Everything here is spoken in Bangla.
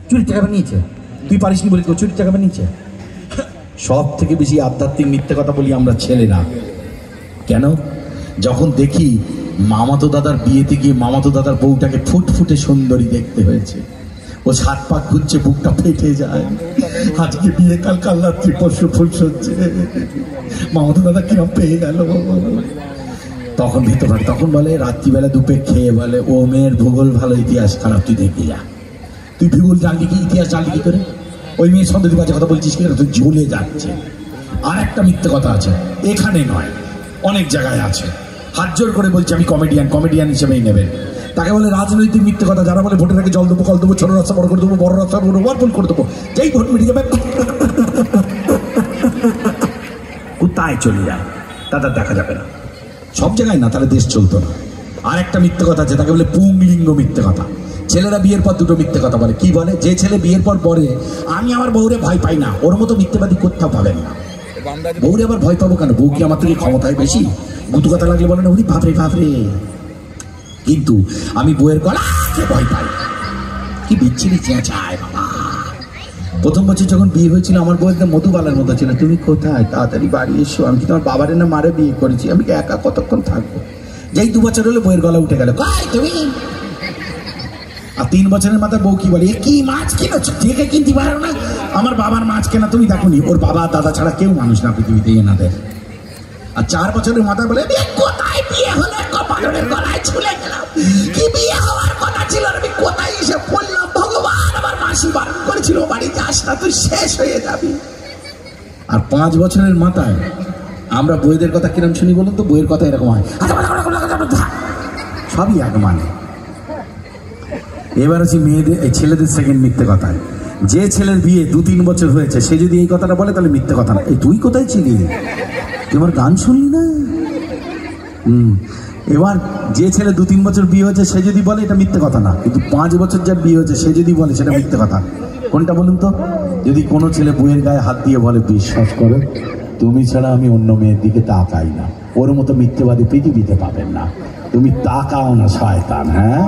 চুরির টাকা বানিয়েছে, তুই পারিস নি বলে কেউ চুরির টাকা বানিয়েছে। সব থেকে বেশি আধ্যাত্মিক মিথ্যে কথা বলি আমরা ছেলেরা। কেন? যখন দেখি মামাতো দাদার বিয়েতে গিয়ে মামাতো দাদার বউটাকে ফুটফুটে সুন্দরী দেখতে হয়েছে, ও সাত পাক ঘুরছে, বুকটা ফেটে যায়। আজকে বিয়ে, কাল কাল রাত্রি, পরশু ফুল সচ্ছে, মামাতো দাদা কিরম পেয়ে গেল। তখন ভিতর হয়, তখন বলে রাত্রিবেলা দুপে খেয়ে বলে ও মেয়ের ভূগোল ভালো, ইতিহাস খারাপ, তুই দেখে যা। তুই ভূগোল জানলি কি, ইতিহাস জানলি কি করে? ওই মেয়ের সন্দেহ বাজে কথা বলছিস কি? তুই ঝুলে যাচ্ছে। আর একটা মিথ্যে কথা আছে, এখানে নয় অনেক জায়গায় আছে। হাত জোর করে বলছি, আমি কমেডিয়ান হিসেবেই নেবেন। তাকে বলে রাজনৈতিক মিথ্যে কথা। যারা বলে ভোটের আগে জল দেবো, কল দেবো, ছোট রাস্তা বড় করে দেবো, বড় রাস্তা ওভারপুল করে দেবো, যেই ভোট মিটে যাবে কোথায় চলে যায় তাদের দেখা যাবে না। সব জায়গায় না, তাহলে দেশ চলতো না। আর একটা মিথ্যে কথা আছে, তাকে বলে পুংলিঙ্গ মিথ্যে কথা। ছেলেরা বিয়ের পর দুটো মিথ্যে কথা বলে। কি বলে? যে ছেলে বিয়ের পর বলে আমি আমার বউরে ভয় পাই না, ওর মতো মিথ্যেবাদী কোথাও পাবেন না। বউরে আবার ভয় পাবো কেন? বউ কি আমার থেকে ক্ষমতায় বেশি? গুতু কথা লাগলে বলে না, ওরে বাপরে বাপরে। কিন্তু আমি বউয়ের গলাকে ভয় পাই। কি বিচ্ছিরি চেঁচায় বাবা। প্রথম বছর যখন বিয়ে হয়েছিল আমার বউ একদম মধুবালার মতো ছিল। তুমি কোথায়? তাড়াতাড়ি বাড়ি এসো। আমি কি তোমার বাবারে না মারে বিয়ে করেছি? আমি কি একা কতক্ষণ থাকবো? যেই 2 বছর হলো বউয়ের গলা উঠে গেল, তুমি। আর 3 বছরের মাথায় বউ কি বলে, কি মাছ কিনেছো? থেকে কিনতে পারো না? আমার বাবার মাছ কেনা তুমি দেখোনি? ওর বাবা দাদা ছাড়া কেউ মানুষ না পৃথিবীতে এনাদের। আর 4 বছরের মাথায় বলে কোথায় বিয়ে হলো, কপালের গলায় ঝুলে গেলাম। কি বিয়ে হওয়ার কথা ছিল, আমি কোথায় এসে পড়লাম? ভগবান আমার মাসি বারণ করেছিল বাড়ি যাস না, তুই শেষ হয়ে যাবি। আর 5 বছরের মাথায় আমরা বইয়েদের কথা কিরম শুনি বলুন তো? বইয়ের কথা এরকম হয়, সবই এক মানে। এবার হচ্ছে মেয়েদের, এই ছেলেদের সেকেন্ড মিথ্যে কথায়। যে ছেলের বিয়ে 2-3 বছর হয়েছে সে যদি এই কথাটা বলে তাহলে মিথ্যে কথা না। এই তুই কোথায় ছিলি? তুই আমার গান শুনলি না? এবার যে ছেলে 2-3 বছর বিয়ে হয়েছে সে যদি বলে এটা মিথ্যে কথা না, কিন্তু 5 বছর যার বিয়ে হয়েছে সে যদি বলে সেটা মিথ্যে কথা। কোনটা বলুন তো? যদি কোনো ছেলে বইয়ের গায়ে হাত দিয়ে বলে বিশ্বাস করো তুমি ছাড়া আমি অন্য মেয়ের দিকে তাকাই না, ওর মতো মিথ্যেবাদী পৃথিবীতে পাবেন না। তুমি তাকাও না শয়তান। হ্যাঁ।